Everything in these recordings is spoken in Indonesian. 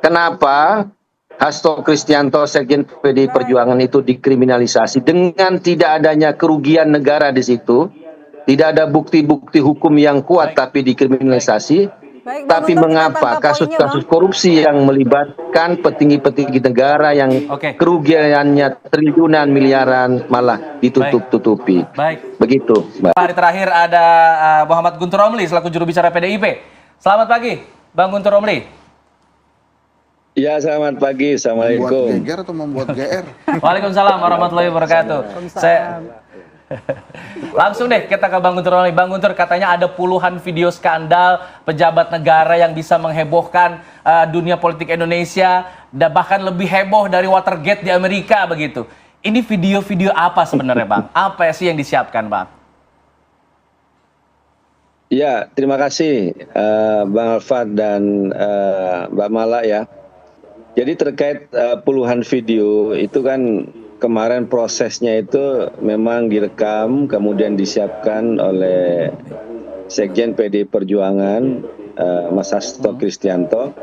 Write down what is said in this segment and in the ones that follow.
kenapa Hasto Kristianto, Sekjen PDI Perjuangan itu dikriminalisasi dengan tidak adanya kerugian negara di situ, tidak ada bukti-bukti hukum yang kuat tapi dikriminalisasi. Tapi mengapa kasus-kasus korupsi yang melibatkan petinggi-petinggi negara yang kerugiannya triliunan, miliaran malah ditutup-tutupi? Begitu, Mbak. Hari terakhir ada Muhammad Guntur Romli selaku juru bicara PDIP. Selamat pagi, Bang Guntur Romli. Ya, selamat pagi. Assalamualaikum. Membuat geger atau membuat GR? Waalaikumsalam warahmatullahi wabarakatuh. Langsung deh kita ke Bang Guntur Romli. Bang Guntur, katanya ada puluhan video skandal pejabat negara yang bisa menghebohkan dunia politik Indonesia, dan bahkan lebih heboh dari Watergate di Amerika begitu. Ini video-video apa sebenarnya, Bang? Apa sih yang disiapkan, Bang? Ya, terima kasih Bang Alfad dan Mbak Mala ya. Jadi terkait puluhan video itu kan kemarin prosesnya itu memang direkam, kemudian disiapkan oleh Sekjen PDI Perjuangan, Mas Hasto Kristianto,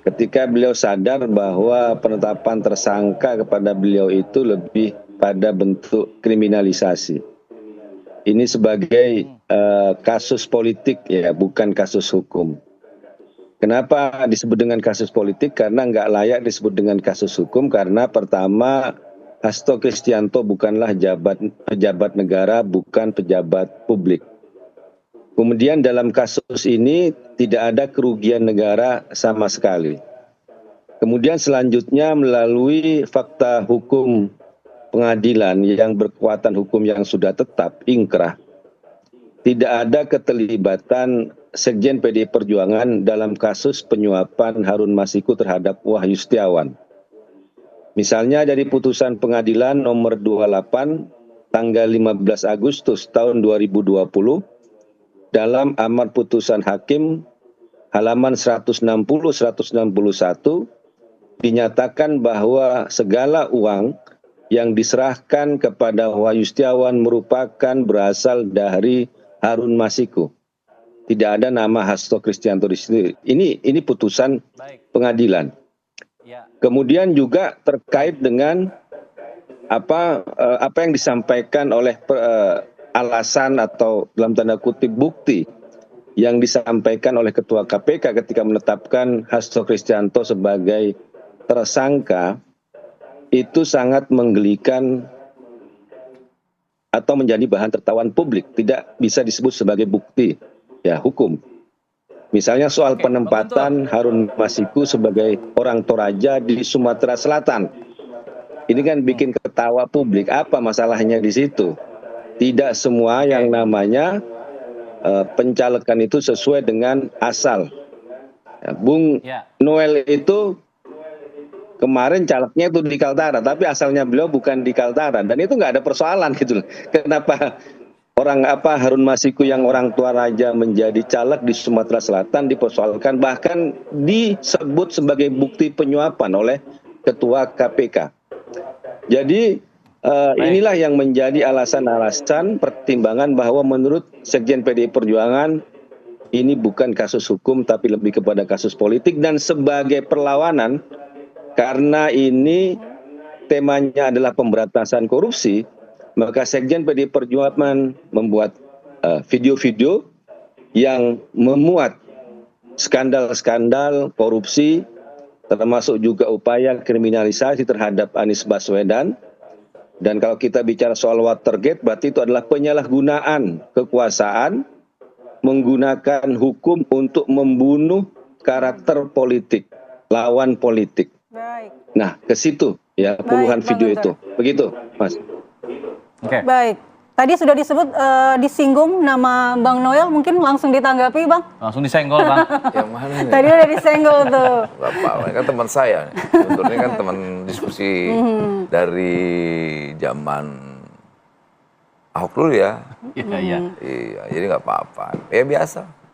ketika beliau sadar bahwa penetapan tersangka kepada beliau itu lebih pada bentuk kriminalisasi. Ini sebagai kasus politik ya, bukan kasus hukum. Kenapa disebut dengan kasus politik? Karena nggak layak disebut dengan kasus hukum, karena pertama, Hasto Kristianto bukanlah pejabat negara, bukan pejabat publik. Kemudian dalam kasus ini tidak ada kerugian negara sama sekali. Kemudian selanjutnya melalui fakta hukum pengadilan yang berkekuatan hukum yang sudah tetap, inkrah, tidak ada keterlibatan Sekjen PDI Perjuangan dalam kasus penyuapan Harun Masiku terhadap Wahyu Setiawan. Misalnya dari putusan pengadilan nomor 28 tanggal 15 Agustus tahun 2020 dalam amar putusan hakim halaman 160-161 dinyatakan bahwa segala uang yang diserahkan kepada Wahyu Setiawan merupakan berasal dari Harun Masiku. Tidak ada nama Hasto Kristianto di situ. Ini putusan pengadilan. Kemudian juga terkait dengan apa yang disampaikan oleh alasan atau dalam tanda kutip bukti yang disampaikan oleh Ketua KPK ketika menetapkan Hasto Kristianto sebagai tersangka, itu sangat menggelikan atau menjadi bahan tertawan publik, tidak bisa disebut sebagai bukti ya hukum. Misalnya soal penempatan Harun Masiku sebagai orang Toraja di Sumatera Selatan. Ini kan bikin ketawa publik. Apa masalahnya di situ? Tidak semua yang namanya pencalekan itu sesuai dengan asal. Ya, Bung Noel itu kemarin calegnya itu di Kaltara, tapi asalnya beliau bukan di Kaltara, dan itu nggak ada persoalan gitu loh. Kenapa Harun Masiku yang orang Toraja menjadi caleg di Sumatera Selatan dipersoalkan, bahkan disebut sebagai bukti penyuapan oleh Ketua KPK. Jadi inilah yang menjadi alasan-alasan pertimbangan bahwa menurut Sekjen PDI Perjuangan ini bukan kasus hukum tapi lebih kepada kasus politik, dan sebagai perlawanan karena ini temanya adalah pemberantasan korupsi, maka Sekjen PDI Perjuangan membuat video-video yang memuat skandal-skandal korupsi, termasuk juga upaya kriminalisasi terhadap Anies Baswedan. Dan kalau kita bicara soal Watergate, berarti itu adalah penyalahgunaan kekuasaan, menggunakan hukum untuk membunuh karakter politik, lawan politik. Nah, ke situ ya puluhan video itu. Begitu, Mas. Baik, tadi sudah disebut disinggung nama Bang Noel, mungkin langsung ditanggapi, Bang? Langsung disenggol, Bang. Yang mana ini? Tadi udah disenggol tuh. Bapak, kan teman saya. Sebetulnya kan teman diskusi dari zaman Ahok dulu ya. Iya. Iya, jadi nggak apa-apa. Ya biasa.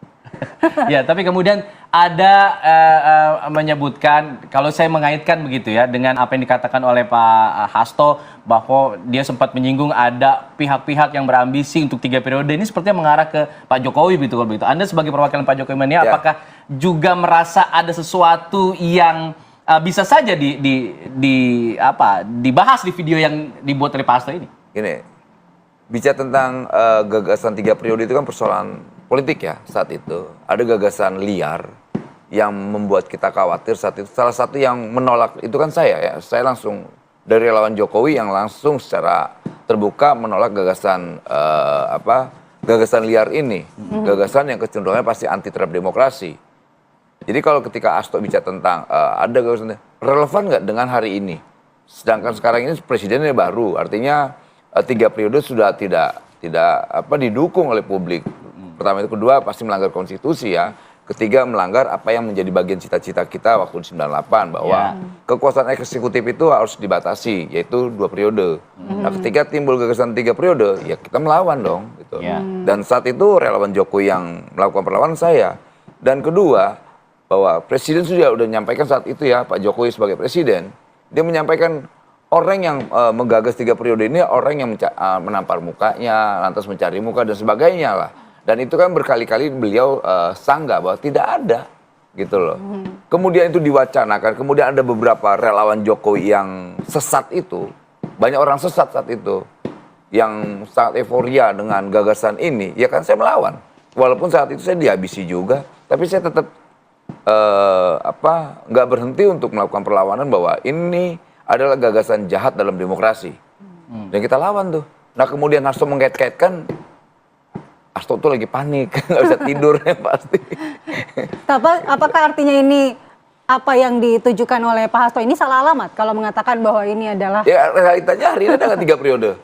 Ya, tapi kemudian ada menyebutkan, kalau saya mengaitkan begitu ya dengan apa yang dikatakan oleh Pak Hasto, bahwa dia sempat menyinggung ada pihak-pihak yang berambisi untuk 3 periode. Ini sepertinya mengarah ke Pak Jokowi begitu kalau begitu. Anda sebagai perwakilan Pak Jokowi mania, apakah juga merasa ada sesuatu yang bisa saja dibahas di video yang dibuat oleh Pak Hasto ini? Gini, bicara tentang gagasan 3 periode itu kan persoalan politik ya saat itu. Ada gagasan liar yang membuat kita khawatir saat itu. Salah satu yang menolak itu kan saya ya. Saya langsung dari relawan Jokowi yang langsung secara terbuka menolak gagasan gagasan liar ini. Gagasan yang kecenderungannya pasti anti terhadap demokrasi. Jadi kalau ketika Hasto bicara tentang ada gagasan relevan nggak dengan hari ini? Sedangkan sekarang ini presidennya baru, artinya 3 periode sudah tidak didukung oleh publik. Pertama itu, kedua pasti melanggar konstitusi ya. Ketiga melanggar apa yang menjadi bagian cita-cita kita waktu di 98 bahwa kekuasaan eksekutif itu harus dibatasi, yaitu 2 periode. Nah, ketika timbul gagasan 3 periode, ya kita melawan dong. Gitu. Dan saat itu relawan Jokowi yang melakukan perlawanan saya. Dan kedua, bahwa presiden sudah menyampaikan saat itu ya, Pak Jokowi sebagai presiden, dia menyampaikan orang yang menggagas 3 periode ini orang yang menampar mukanya, lantas mencari muka dan sebagainya lah. Dan itu kan berkali-kali beliau sanggah bahwa tidak ada gitu loh. Kemudian itu diwacanakan, kemudian ada beberapa relawan Jokowi yang sesat itu, banyak orang sesat saat itu, yang sangat euforia dengan gagasan ini, ya kan saya melawan. Walaupun saat itu saya dihabisi juga, tapi saya tetap nggak berhenti untuk melakukan perlawanan bahwa ini adalah gagasan jahat dalam demokrasi. Dan kita lawan tuh. Nah kemudian Hasto mengkait-kaitkan, Hasto tuh lagi panik, nggak bisa tidur ya pasti. Apakah artinya ini apa yang ditujukan oleh Pak Hasto ini salah alamat kalau mengatakan bahwa ini adalah... Ya realitanya hari ini ada 3 periode.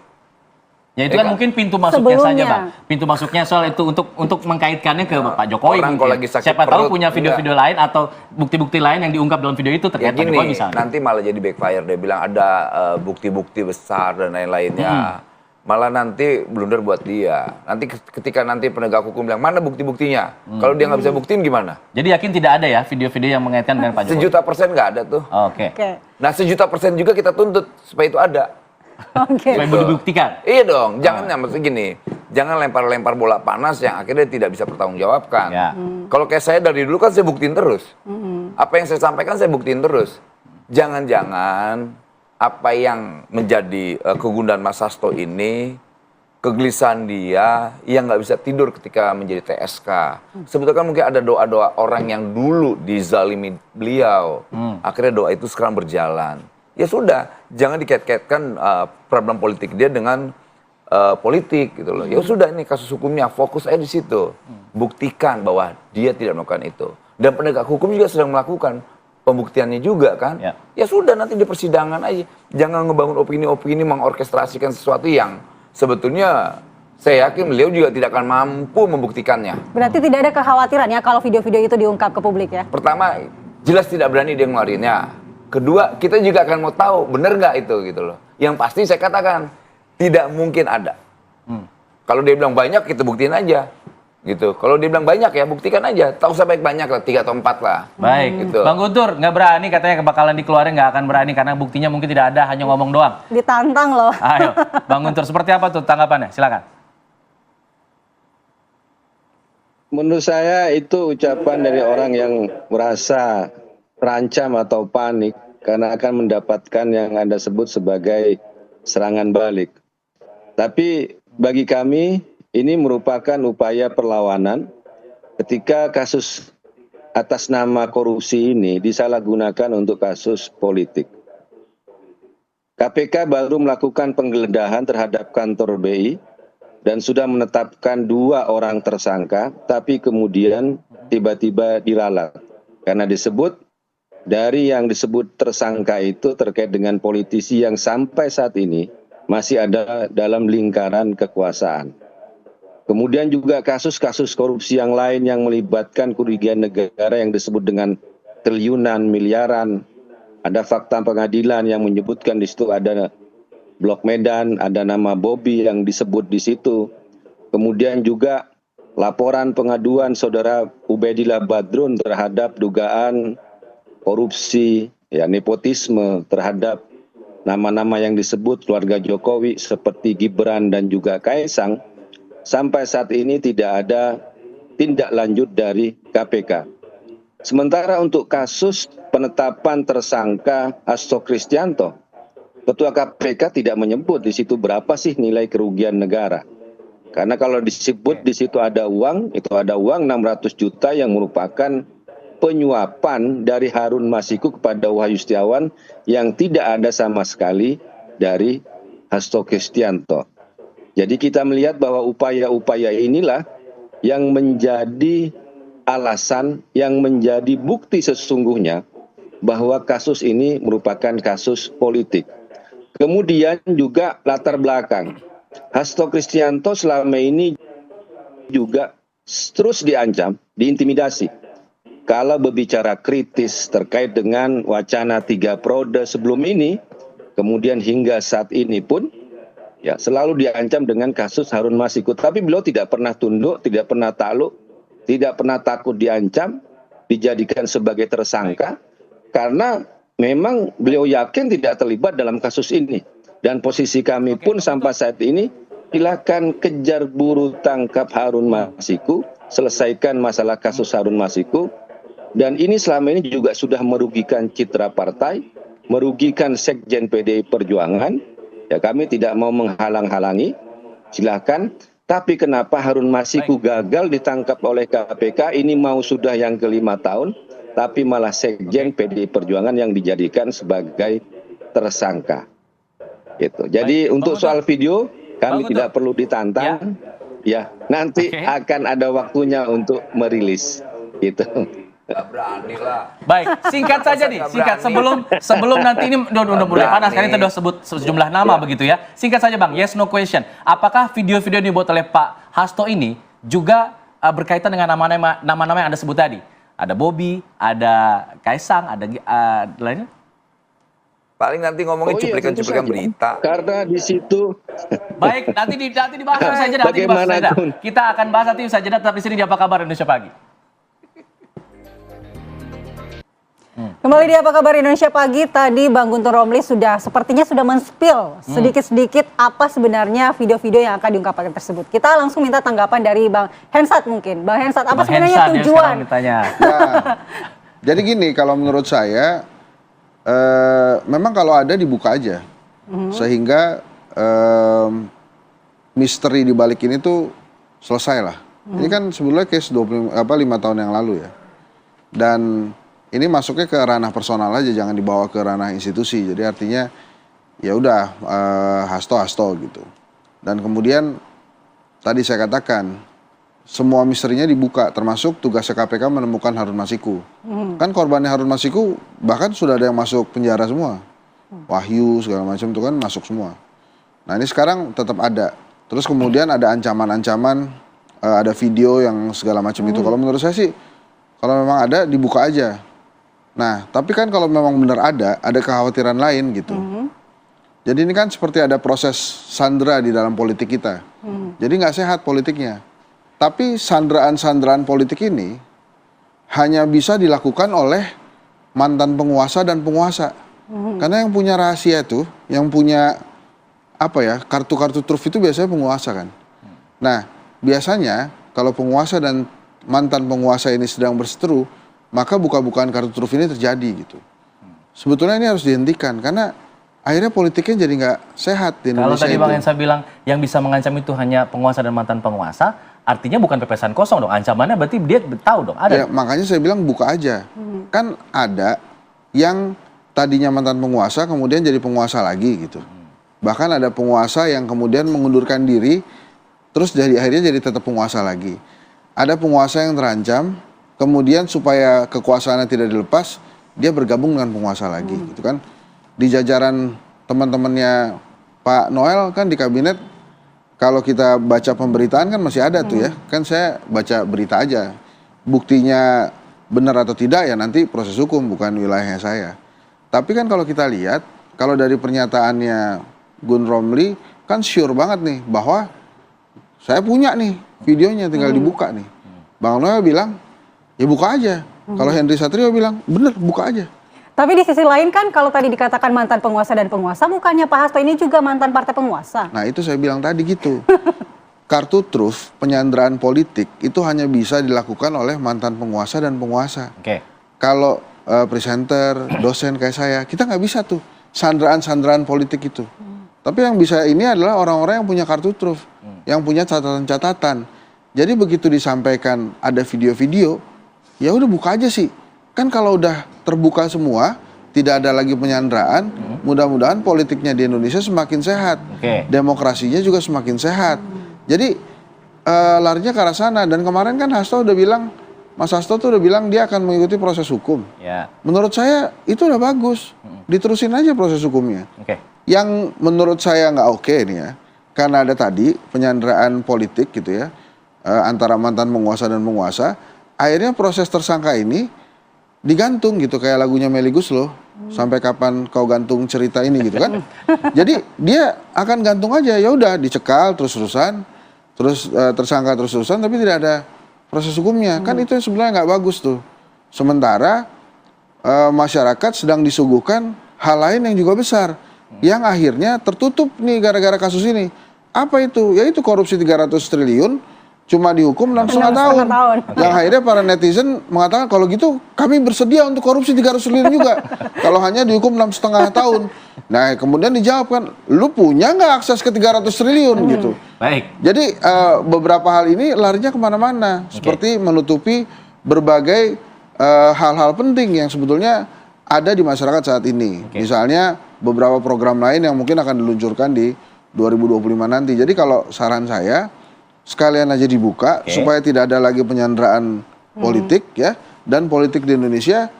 Ya itu kan mungkin pintu masuknya saja, Bang. Pintu masuknya soal itu untuk mengkaitkannya ke Pak Jokowi. Orang kalau lagi sakit siapa tahu perut, punya video-video lain atau bukti-bukti lain yang diungkap dalam video itu terkait Pak Jokowi misalnya. Nanti malah jadi backfire, dia bilang ada bukti-bukti besar dan lain-lainnya. Malah nanti blunder buat dia. Nanti ketika nanti penegak hukum bilang mana bukti-buktinya. Kalau dia nggak bisa buktiin gimana? Jadi yakin tidak ada ya video-video yang mengaitkan dengan Pak Jokowi? 1.000.000% nggak ada tuh. Oke. Nah 1.000.000% juga kita tuntut supaya itu ada. Supaya dibuktikan. Iya dong, jangan maksudnya gini, jangan lempar-lempar bola panas yang akhirnya tidak bisa bertanggungjawabkan. Kalau kayak saya dari dulu kan saya buktiin terus. Apa yang saya sampaikan saya buktiin terus. Jangan-jangan apa yang menjadi kegundahan Mas Hasto ini, kegelisahan dia yang nggak bisa tidur ketika menjadi TSK. Sebetulnya kan mungkin ada doa-doa orang yang dulu dizalimi beliau. Akhirnya doa itu sekarang berjalan. Ya sudah, jangan dikait-kaitkan problem politik dia dengan politik gitu loh. Ya sudah, ini kasus hukumnya, fokus aja di situ. Buktikan bahwa dia tidak melakukan itu. Dan penegak hukum juga sedang melakukan pembuktiannya juga kan. Ya sudah, nanti di persidangan aja. Jangan ngebangun opini-opini, mengorkestrasikan sesuatu yang sebetulnya saya yakin beliau juga tidak akan mampu membuktikannya. Berarti tidak ada kekhawatiran ya kalau video-video itu diungkap ke publik ya? Pertama, jelas tidak berani dia ngeluarinnya. Kedua, kita juga akan mau tahu benar nggak itu gitu loh. Yang pasti saya katakan tidak mungkin ada. Kalau dia bilang banyak, kita buktiin aja. Gitu. Kalau dia bilang banyak ya buktikan aja. Tahu sampai banyak lah, 3 atau 4 lah. Baik. Gitu. Bang Guntur nggak berani katanya bakalan dikeluarin, nggak akan berani karena buktinya mungkin tidak ada, hanya ngomong doang. Ditantang loh. Ayo, Bang Guntur seperti apa tuh tanggapannya? Silakan. Menurut saya itu ucapan dari orang yang merasa terancam atau panik karena akan mendapatkan yang Anda sebut sebagai serangan balik. Tapi bagi kami ini merupakan upaya perlawanan ketika kasus atas nama korupsi ini disalahgunakan untuk kasus politik. KPK baru melakukan penggeledahan terhadap kantor BI dan sudah menetapkan 2 orang tersangka, tapi kemudian tiba-tiba diralat. Karena dari yang disebut tersangka itu terkait dengan politisi yang sampai saat ini masih ada dalam lingkaran kekuasaan. Kemudian juga kasus-kasus korupsi yang lain yang melibatkan kerugian negara yang disebut dengan triliunan, miliaran. Ada fakta pengadilan yang menyebutkan di situ ada Blok Medan, ada nama Bobby yang disebut di situ. Kemudian juga laporan pengaduan saudara Ubaidillah Badrun terhadap dugaan korupsi, ya nepotisme terhadap nama-nama yang disebut keluarga Jokowi seperti Gibran dan juga Kaisang. Sampai saat ini tidak ada tindak lanjut dari KPK. Sementara untuk kasus penetapan tersangka Hasto Kristianto, Ketua KPK tidak menyebut di situ berapa sih nilai kerugian negara. Karena kalau disebut di situ ada uang, itu ada uang 600 juta yang merupakan penyuapan dari Harun Masiku kepada Wahyu Setiawan yang tidak ada sama sekali dari Hasto Kristianto. Jadi kita melihat bahwa upaya-upaya inilah yang menjadi alasan, yang menjadi bukti sesungguhnya bahwa kasus ini merupakan kasus politik. Kemudian juga latar belakang. Hasto Kristianto selama ini juga terus diancam, diintimidasi. Kalau berbicara kritis terkait dengan wacana 3 periode sebelum ini, kemudian hingga saat ini pun, ya selalu diancam dengan kasus Harun Masiku. Tapi beliau tidak pernah tunduk, tidak pernah takluk, tidak pernah takut diancam, dijadikan sebagai tersangka, karena memang beliau yakin tidak terlibat dalam kasus ini. Dan posisi kami pun sampai saat ini, silakan kejar buru tangkap Harun Masiku, selesaikan masalah kasus Harun Masiku. Dan ini selama ini juga sudah merugikan citra partai, merugikan Sekjen PDI Perjuangan. Ya, kami tidak mau menghalang-halangi, silakan. Tapi kenapa Harun Masiku gagal ditangkap oleh KPK, ini mau sudah yang ke-5 tahun, tapi malah Sekjen PDI Perjuangan yang dijadikan sebagai tersangka. Gitu. Jadi untuk soal video, kami tidak perlu ditantang, ya nanti akan ada waktunya untuk merilis. Gitu. Gak berani lah. Baik, singkat saja nih, singkat sebelum nanti ini udah mulai panas kan, kita udah sebut sejumlah nama begitu ya. Singkat saja Bang, yes no question. Apakah video-video yang dibuat oleh Pak Hasto ini juga berkaitan dengan nama-nama yang Anda sebut tadi? Ada Bobby, ada Kaisang, ada lainnya? Paling nanti ngomongin cuplikan-cuplikan berita. Karena di situ. Baik, nanti dibahas saja. Kita akan bahas nanti saja. Tetap di sini di Apa Kabar Indonesia Pagi. Kembali di Apa Kabar Indonesia Pagi, tadi Bang Guntur Romli sepertinya sudah men-spill sedikit-sedikit apa sebenarnya video-video yang akan diungkapkan tersebut. Kita langsung minta tanggapan dari Bang Hensat mungkin. Bang Hensat, apa sebenarnya tujuan? Ya, jadi gini, kalau menurut saya, memang kalau ada dibuka aja. Sehingga misteri di balik ini tuh selesai lah. Ini kan sebetulnya case 5 tahun yang lalu ya. Dan ini masuknya ke ranah personal aja, jangan dibawa ke ranah institusi. Jadi artinya ya udah Hasto gitu. Dan kemudian tadi saya katakan semua misterinya dibuka, termasuk tugas KPK menemukan Harun Masiku. Kan korbannya Harun Masiku bahkan sudah ada yang masuk penjara semua. Wahyu segala macam itu kan masuk semua. Nah ini sekarang tetap ada. Terus kemudian ada ancaman-ancaman, ada video yang segala macam itu. Kalau menurut saya sih, kalau memang ada dibuka aja. Nah, tapi kan kalau memang benar ada kekhawatiran lain gitu. Jadi ini kan seperti ada proses sandera di dalam politik kita. Jadi nggak sehat politiknya. Tapi sandraan-sandraan politik ini hanya bisa dilakukan oleh mantan penguasa dan penguasa. Karena yang punya rahasia itu, yang punya kartu-kartu truf itu biasanya penguasa kan. Nah, biasanya kalau penguasa dan mantan penguasa ini sedang berseteru, maka buka-bukaan kartu truf ini terjadi gitu. Sebetulnya ini harus dihentikan karena akhirnya politiknya jadi nggak sehat di Indonesia. Kalau tadi Bang Hensa bilang yang bisa mengancam itu hanya penguasa dan mantan penguasa, artinya bukan pepesan kosong dong. Ancamannya berarti dia tahu dong, ada. Ya, makanya saya bilang buka aja. Kan ada yang tadinya mantan penguasa kemudian jadi penguasa lagi gitu. Bahkan ada penguasa yang kemudian mengundurkan diri terus akhirnya jadi tetap penguasa lagi. Ada penguasa yang terancam, kemudian supaya kekuasaannya tidak dilepas, dia bergabung dengan penguasa lagi, gitu kan. Di jajaran teman-temannya Pak Noel kan di kabinet, kalau kita baca pemberitaan kan masih ada tuh ya. Kan saya baca berita aja. Buktinya benar atau tidak ya nanti proses hukum, bukan wilayahnya saya. Tapi kan kalau kita lihat, kalau dari pernyataannya Gun Romli, kan sure banget nih bahwa saya punya nih videonya, tinggal dibuka nih. Bang Noel bilang, ya buka aja. Kalau Henry Satrio bilang, bener buka aja. Tapi di sisi lain kan kalau tadi dikatakan mantan penguasa dan penguasa, bukannya Pak Hasto ini juga mantan partai penguasa? Nah itu saya bilang tadi gitu. Kartu truf penyanderaan politik itu hanya bisa dilakukan oleh mantan penguasa dan penguasa. kalau presenter, dosen kayak saya, kita nggak bisa tuh sandraan-sandraan politik itu. Tapi yang bisa ini adalah orang-orang yang punya kartu truf, yang punya catatan-catatan. Jadi begitu disampaikan ada video-video, ya udah buka aja sih. Kan kalau udah terbuka semua, tidak ada lagi penyanderaan, mudah-mudahan politiknya di Indonesia semakin sehat. Demokrasinya juga semakin sehat. Jadi larinya ke arah sana. Dan kemarin kan Mas Hasto tuh udah bilang dia akan mengikuti proses hukum. Menurut saya itu udah bagus. Diterusin aja proses hukumnya. Yang menurut saya nggak oke nih ya, karena ada tadi penyanderaan politik gitu ya, antara mantan penguasa dan penguasa, akhirnya proses tersangka ini digantung gitu kayak lagunya Melly Goeslaw, sampai kapan kau gantung cerita ini gitu kan. Jadi dia akan gantung aja, ya udah dicekal terus-terusan, tersangka terus-terusan tapi tidak ada proses hukumnya. Kan itu sebenarnya nggak bagus tuh. Sementara masyarakat sedang disuguhkan hal lain yang juga besar, yang akhirnya tertutup nih gara-gara kasus ini. Apa itu? Yaitu korupsi 300 triliun cuma dihukum 6,5 tahun. Yang akhirnya para netizen mengatakan kalau gitu kami bersedia untuk korupsi 300 triliun juga. Kalau hanya dihukum 6,5 tahun. Nah kemudian dijawab kan, lu punya nggak akses ke 300 triliun gitu. Baik. Jadi beberapa hal ini larinya kemana-mana. Seperti menutupi berbagai hal-hal penting yang sebetulnya ada di masyarakat saat ini. Misalnya beberapa program lain yang mungkin akan diluncurkan di 2025 nanti. Jadi kalau saran saya, sekalian aja dibuka supaya tidak ada lagi penyanderaan politik ya, dan politik di Indonesia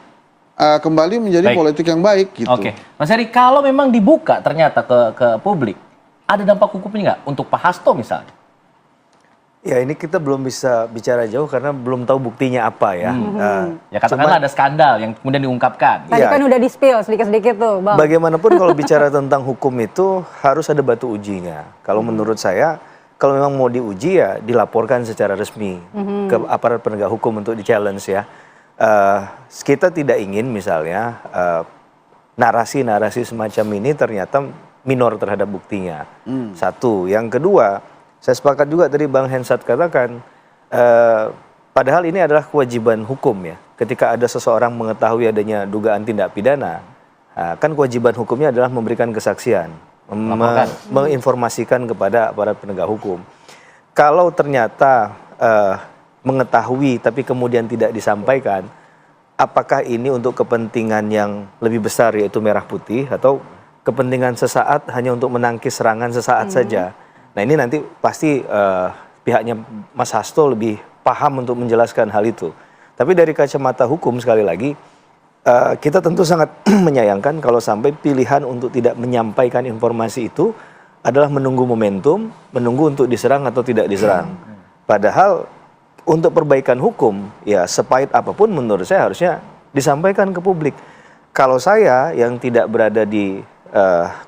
kembali menjadi politik yang baik gitu. Mas Heri, kalau memang dibuka ternyata ke publik, ada dampak hukumnya nggak untuk Pak Hasto misalnya? Ya ini kita belum bisa bicara jauh karena belum tahu buktinya apa ya. Ya katakanlah ada skandal yang kemudian diungkapkan. Tadi kan udah di-spill sedikit-sedikit tuh, Bang. Bagaimanapun kalau bicara tentang hukum itu harus ada batu ujinya. Kalau menurut saya, kalau memang mau diuji ya dilaporkan secara resmi ke aparat penegak hukum untuk di-challenge ya. Kita tidak ingin misalnya narasi-narasi semacam ini ternyata minor terhadap buktinya. Satu. Yang kedua, saya sepakat juga tadi Bang Hensat katakan, padahal ini adalah kewajiban hukum ya. Ketika ada seseorang mengetahui adanya dugaan tindak pidana, kan kewajiban hukumnya adalah memberikan kesaksian, menginformasikan kepada aparat penegak hukum. Kalau ternyata mengetahui tapi kemudian tidak disampaikan, apakah ini untuk kepentingan yang lebih besar yaitu merah putih atau kepentingan sesaat hanya untuk menangkis serangan sesaat saja? Nah ini nanti pasti pihaknya Mas Hasto lebih paham untuk menjelaskan hal itu. Tapi dari kacamata hukum sekali lagi, kita tentu sangat menyayangkan kalau sampai pilihan untuk tidak menyampaikan informasi itu adalah menunggu momentum, menunggu untuk diserang atau tidak diserang. Padahal untuk perbaikan hukum, ya sepahit apapun menurut saya harusnya disampaikan ke publik. Kalau saya yang tidak berada di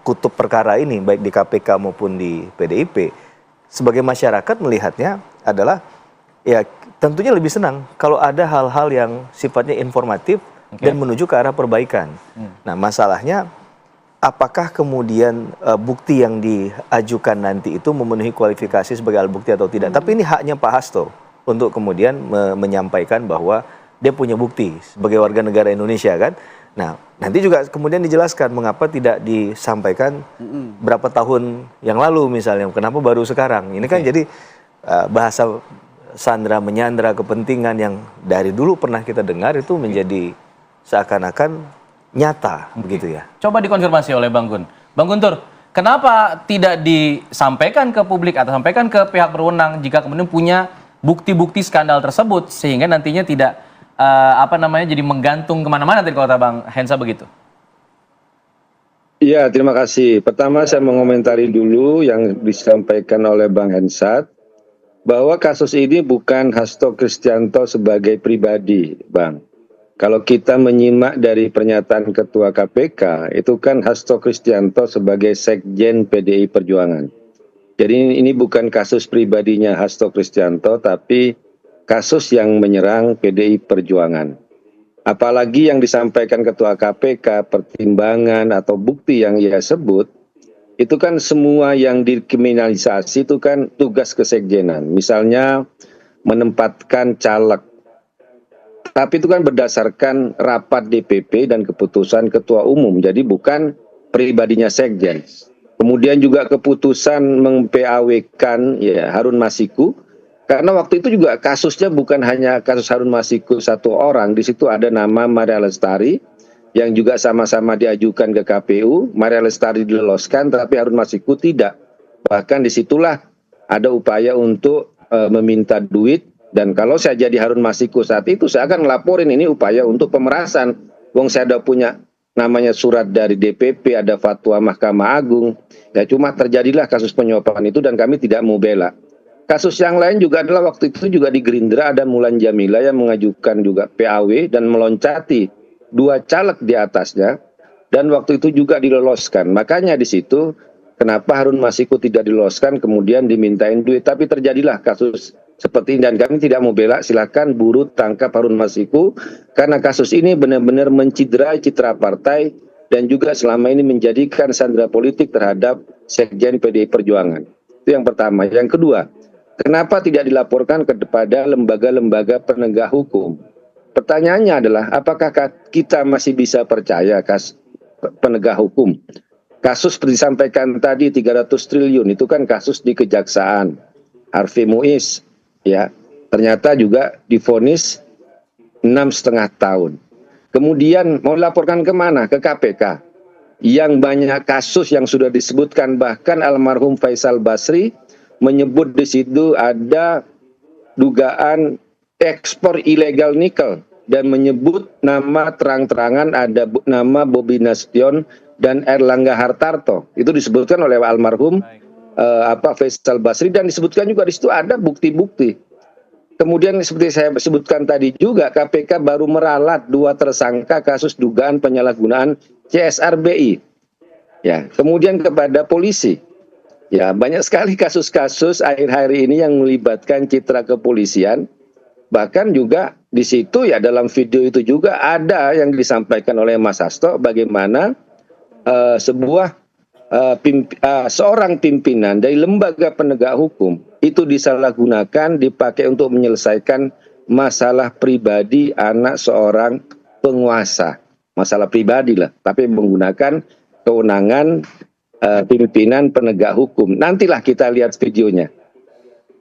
kutub perkara ini, baik di KPK maupun di PDIP, sebagai masyarakat melihatnya adalah ya tentunya lebih senang kalau ada hal-hal yang sifatnya informatif dan menuju ke arah perbaikan. Nah masalahnya apakah kemudian bukti yang diajukan nanti itu memenuhi kualifikasi sebagai alat bukti atau tidak. Tapi ini haknya Pak Hasto untuk kemudian menyampaikan bahwa dia punya bukti sebagai warga negara Indonesia kan. Nah, nanti juga kemudian dijelaskan mengapa tidak disampaikan berapa tahun yang lalu misalnya, kenapa baru sekarang. Ini kan jadi bahasa sandra menyandra kepentingan yang dari dulu pernah kita dengar itu menjadi seakan-akan nyata begitu ya. Coba dikonfirmasi oleh Bang Gun. Bang Guntur, kenapa tidak disampaikan ke publik atau sampaikan ke pihak berwenang jika kemudian punya bukti-bukti skandal tersebut sehingga nantinya tidak jadi menggantung kemana-mana tadi kalau kata Bang Hensa begitu? Iya, terima kasih. Pertama saya mengomentari dulu yang disampaikan oleh Bang Hensat, bahwa kasus ini bukan Hasto Kristianto sebagai pribadi, Bang. Kalau kita menyimak dari pernyataan Ketua KPK, itu kan Hasto Kristianto sebagai Sekjen PDI Perjuangan. Jadi ini bukan kasus pribadinya Hasto Kristianto, tapi kasus yang menyerang PDI Perjuangan. Apalagi yang disampaikan Ketua KPK, pertimbangan atau bukti yang ia sebut, itu kan semua yang dikriminalisasi itu kan tugas kesekjenan. Misalnya menempatkan caleg Tapi itu kan berdasarkan rapat DPP dan keputusan ketua umum, jadi bukan pribadinya sekjen. Kemudian juga keputusan meng-PAW-kan ya Harun Masiku, karena waktu itu juga kasusnya bukan hanya kasus Harun Masiku satu orang, di situ ada nama Maria Lestari yang juga sama-sama diajukan ke KPU. Maria Lestari diloloskan, tapi Harun Masiku tidak. Bahkan disitulah ada upaya untuk meminta duit. Dan kalau saya jadi Harun Masiku saat itu, saya akan melaporin ini upaya untuk pemerasan. Wong saya ada punya namanya surat dari DPP, ada fatwa Mahkamah Agung. Ya cuma terjadilah kasus penyuapan itu dan kami tidak mau bela. Kasus yang lain juga adalah waktu itu juga di Gerindra ada Mulan Jamila yang mengajukan juga PAW dan meloncati 2 caleg di atasnya. Dan waktu itu juga diloloskan. Makanya di situ kenapa Harun Masiku tidak diloloskan kemudian dimintain duit. Tapi terjadilah kasus seperti ini dan kami tidak mau bela, silakan buru tangkap Harun Masiku karena kasus ini benar-benar menciderai citra partai dan juga selama ini menjadikan sandera politik terhadap Sekjen PDI Perjuangan. Itu yang pertama. Yang kedua, kenapa tidak dilaporkan kepada lembaga-lembaga penegak hukum? Pertanyaannya adalah apakah kita masih bisa percaya penegak hukum? Kasus seperti disampaikan tadi 300 triliun itu kan kasus di Kejaksaan. Harvey Muiz ya ternyata juga divonis 6,5 tahun. Kemudian mau dilaporkan kemana? Ke KPK. Yang banyak kasus yang sudah disebutkan, bahkan almarhum Faisal Basri menyebut di situ ada dugaan ekspor ilegal nikel dan menyebut nama terang-terangan ada nama Bobi Nasution dan Erlangga Hartarto. Itu disebutkan oleh almarhum Faisal Basri dan disebutkan juga di situ ada bukti-bukti. Kemudian seperti saya sebutkan tadi juga KPK baru meralat 2 tersangka kasus dugaan penyalahgunaan CSR BI. Ya, kemudian kepada polisi. Ya, banyak sekali kasus-kasus akhir-akhir ini yang melibatkan citra kepolisian. Bahkan juga di situ ya dalam video itu juga ada yang disampaikan oleh Mas Hasto bagaimana seorang pimpinan dari lembaga penegak hukum itu disalahgunakan, dipakai untuk menyelesaikan masalah pribadi anak seorang penguasa. Masalah pribadi lah, tapi menggunakan kewenangan pimpinan penegak hukum. Nantilah kita lihat videonya.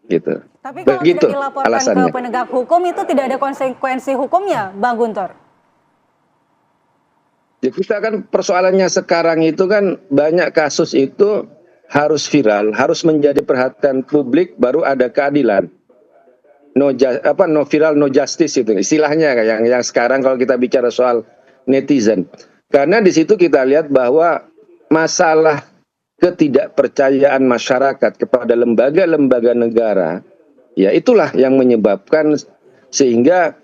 Gitu. Tapi kalau begitu tidak dilaporkan alasannya. ke penegak hukum itu tidak ada konsekuensi hukumnya, Bang Guntur? Ya kita kan persoalannya sekarang itu kan banyak kasus itu harus viral, harus menjadi perhatian publik baru ada keadilan. No viral no justice itu istilahnya yang sekarang kalau kita bicara soal netizen. Karena di situ kita lihat bahwa masalah ketidakpercayaan masyarakat kepada lembaga-lembaga negara ya itulah yang menyebabkan sehingga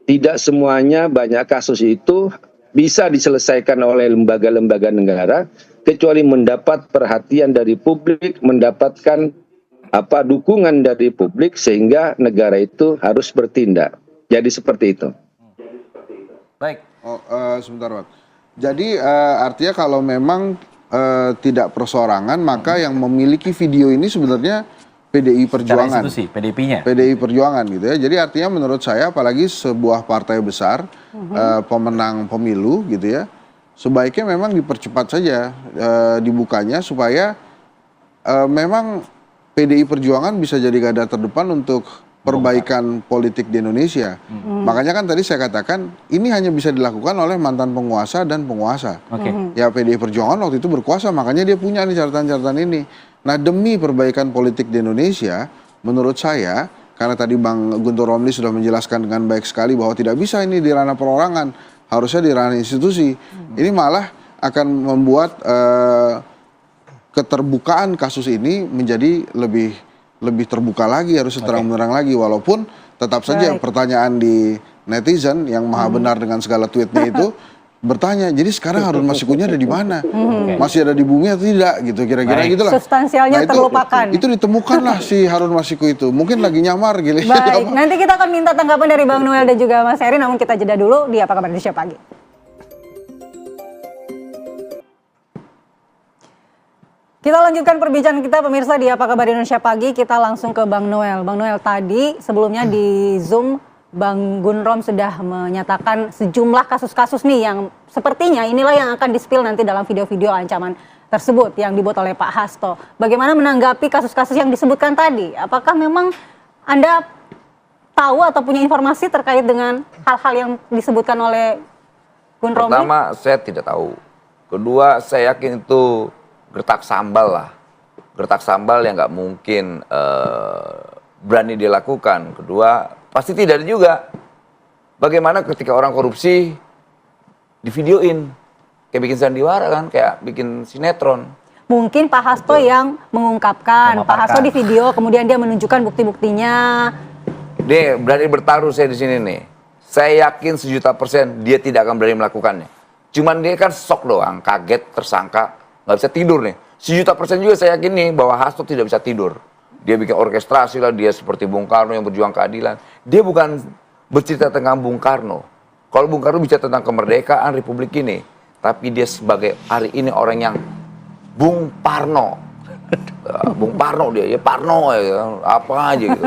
tidak semuanya banyak kasus itu bisa diselesaikan oleh lembaga-lembaga negara kecuali mendapat perhatian dari publik, mendapatkan dukungan dari publik sehingga negara itu harus bertindak. Jadi seperti itu. Baik. Sebentar, Pak. Jadi artinya kalau memang tidak perseorangan maka yang memiliki video ini sebenarnya PDI Perjuangan. Institusi, PDIP-nya. PDI Perjuangan gitu ya. Jadi artinya menurut saya apalagi sebuah partai besar pemenang pemilu gitu ya. Sebaiknya memang dipercepat saja dibukanya supaya memang PDI Perjuangan bisa jadi garda terdepan untuk perbaikan politik di Indonesia. Makanya kan tadi saya katakan ini hanya bisa dilakukan oleh mantan penguasa dan penguasa. Ya PDI Perjuangan waktu itu berkuasa makanya dia punya nih catatan-catatan ini. Nah demi perbaikan politik di Indonesia menurut saya karena tadi Bang Guntur Romli sudah menjelaskan dengan baik sekali bahwa tidak bisa ini di ranah perorangan, harusnya di ranah institusi. Ini malah akan membuat keterbukaan kasus ini menjadi lebih terbuka lagi, harus terang-benderang lagi, walaupun tetap saja pertanyaan di netizen yang maha benar dengan segala tweetnya itu bertanya, jadi sekarang Harun Masikunya ada di mana? Masih ada di bumi atau tidak? Gitu kira-kira gitulah. Substansialnya terlupakan. Itu ditemukanlah si Harun Masiku itu, mungkin lagi nyamar gitu. Baik, nanti kita akan minta tanggapan dari Bang Noel dan juga Mas Heri, namun kita jeda dulu di Apa Kabar Indonesia Pagi. Kita lanjutkan perbincangan kita pemirsa di Apa Kabar Indonesia Pagi. Kita langsung ke Bang Noel. Bang Noel, tadi sebelumnya di Zoom Bang Gun Rom sudah menyatakan sejumlah kasus-kasus nih yang sepertinya inilah yang akan di-spill nanti dalam video-video ancaman tersebut yang dibuat oleh Pak Hasto. Bagaimana menanggapi kasus-kasus yang disebutkan tadi? Apakah memang Anda tahu atau punya informasi terkait dengan hal-hal yang disebutkan oleh Gun Romli? Pertama, saya tidak tahu. Kedua, saya yakin itu gertak sambal lah. Gertak sambal yang nggak mungkin berani dilakukan. Kedua, pasti tidak ada juga. Bagaimana ketika orang korupsi di videoin, kayak bikin sandiwara kan, kayak bikin sinetron. Mungkin Pak Hasto yang mengungkapkan. Pak Hasto di video, kemudian dia menunjukkan bukti-buktinya. Dia berani bertaruh saya di sini nih. Saya yakin 1.000.000% dia tidak akan berani melakukannya. Cuman dia kan shock doang, kaget, tersangka, nggak bisa tidur nih. 1.000.000% juga saya yakin nih bahwa Hasto tidak bisa tidur. Dia bikin orkestrasi lah, dia seperti Bung Karno yang berjuang keadilan. Dia bukan bercerita tentang Bung Karno. Kalau Bung Karno bicara tentang kemerdekaan Republik ini, tapi dia sebagai hari ini orang yang Bung Parno. Bung Parno dia, ya Parno ya, apa aja gitu.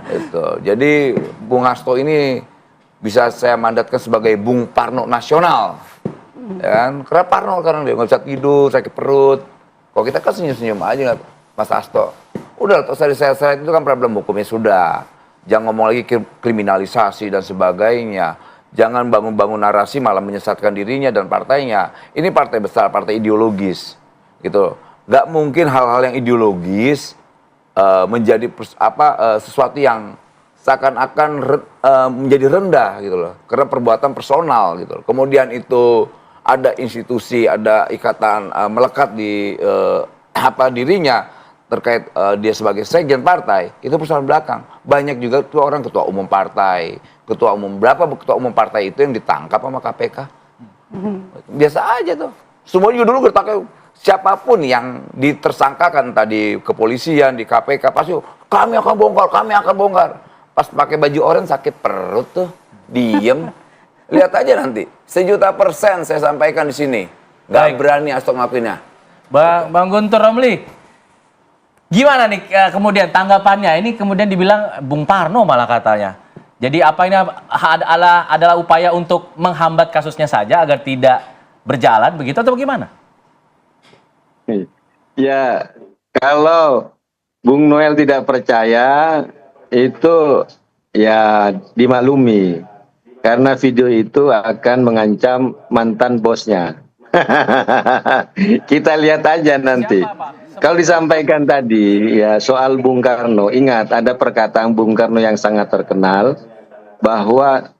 Itu. Jadi Bung Hasto ini bisa saya mandatkan sebagai Bung Parno nasional. Ya kan? Karena Parno karena dia nggak bisa tidur, sakit perut. Kalau kita kan senyum-senyum aja Mas Hasto. Udah, terus dari saya itu kan problem hukumnya sudah. Jangan ngomong lagi kriminalisasi dan sebagainya. Jangan bangun-bangun narasi malah menyesatkan dirinya dan partainya. Ini partai besar, partai ideologis. Gitu. Gak mungkin hal-hal yang ideologis menjadi sesuatu yang seakan-akan menjadi rendah gitu loh. Karena perbuatan personal gitu loh. Kemudian itu ada institusi, ada ikatan melekat di dirinya terkait dia sebagai sekjen partai, itu persoalan belakang. Banyak juga tuh orang ketua umum partai, berapa ketua umum partai itu yang ditangkap sama KPK. Biasa aja tuh. Semua juga dulu gertaknya siapapun yang ditersangkakan tadi kepolisian, di KPK, pasti kami akan bongkar. Pas pakai baju oranye sakit perut tuh, diem. Lihat aja nanti, 1.000.000% saya sampaikan di sini. Gak berani Hasto ngakuinnya. Bang Guntur Romli, gimana nih kemudian tanggapannya? Ini kemudian dibilang Bung Parno malah katanya. Jadi apa ini adalah upaya untuk menghambat kasusnya saja agar tidak berjalan begitu atau bagaimana? Ya, kalau Bung Noel tidak percaya, itu ya dimaklumi. Karena video itu akan mengancam mantan bosnya. Kita lihat aja nanti. Kalau disampaikan tadi ya soal Bung Karno, ingat ada perkataan Bung Karno yang sangat terkenal bahwa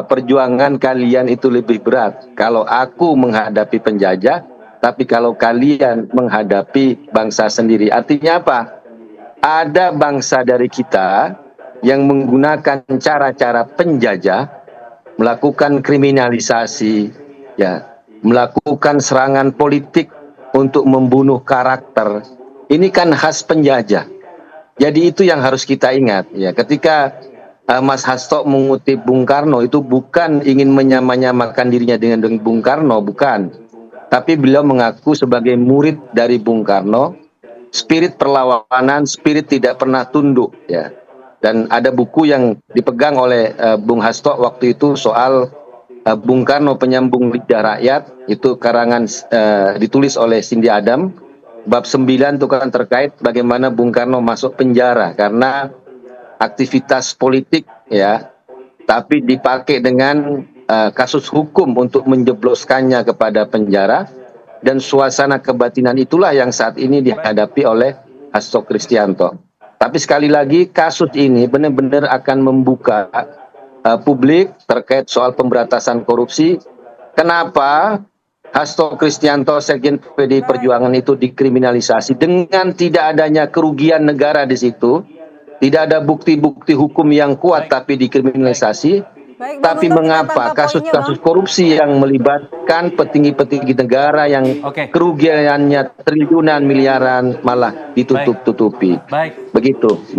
perjuangan kalian itu lebih berat kalau aku menghadapi penjajah, tapi kalau kalian menghadapi bangsa sendiri. Artinya apa? Ada bangsa dari kita yang menggunakan cara-cara penjajah, melakukan kriminalisasi, ya, melakukan serangan politik untuk membunuh karakter. Ini kan khas penjajah. Jadi itu yang harus kita ingat. Ya, ketika Mas Hasto mengutip Bung Karno itu bukan ingin menyamakan dirinya dengan Bung Karno, bukan. Tapi beliau mengaku sebagai murid dari Bung Karno, spirit perlawanan, spirit tidak pernah tunduk. Ya. Dan ada buku yang dipegang oleh Bung Hasto waktu itu soal Bung Karno Penyambung Lidah Rakyat, itu karangan ditulis oleh Cindy Adam. Bab 9 itu kan terkait bagaimana Bung Karno masuk penjara karena aktivitas politik, ya, tapi dipakai dengan kasus hukum untuk menjebloskannya kepada penjara, dan suasana kebatinan itulah yang saat ini dihadapi oleh Hasto Kristianto. Tapi sekali lagi kasus ini benar-benar akan membuka publik terkait soal pemberantasan korupsi. Kenapa Hasto Kristianto Sekjen PDI Perjuangan itu dikriminalisasi dengan tidak adanya kerugian negara di situ, tidak ada bukti-bukti hukum yang kuat tapi dikriminalisasi. Tapi mengapa kasus-kasus korupsi yang melibatkan petinggi-petinggi negara yang kerugiannya triliunan miliaran malah ditutup-tutupi? Begitu, Mbak.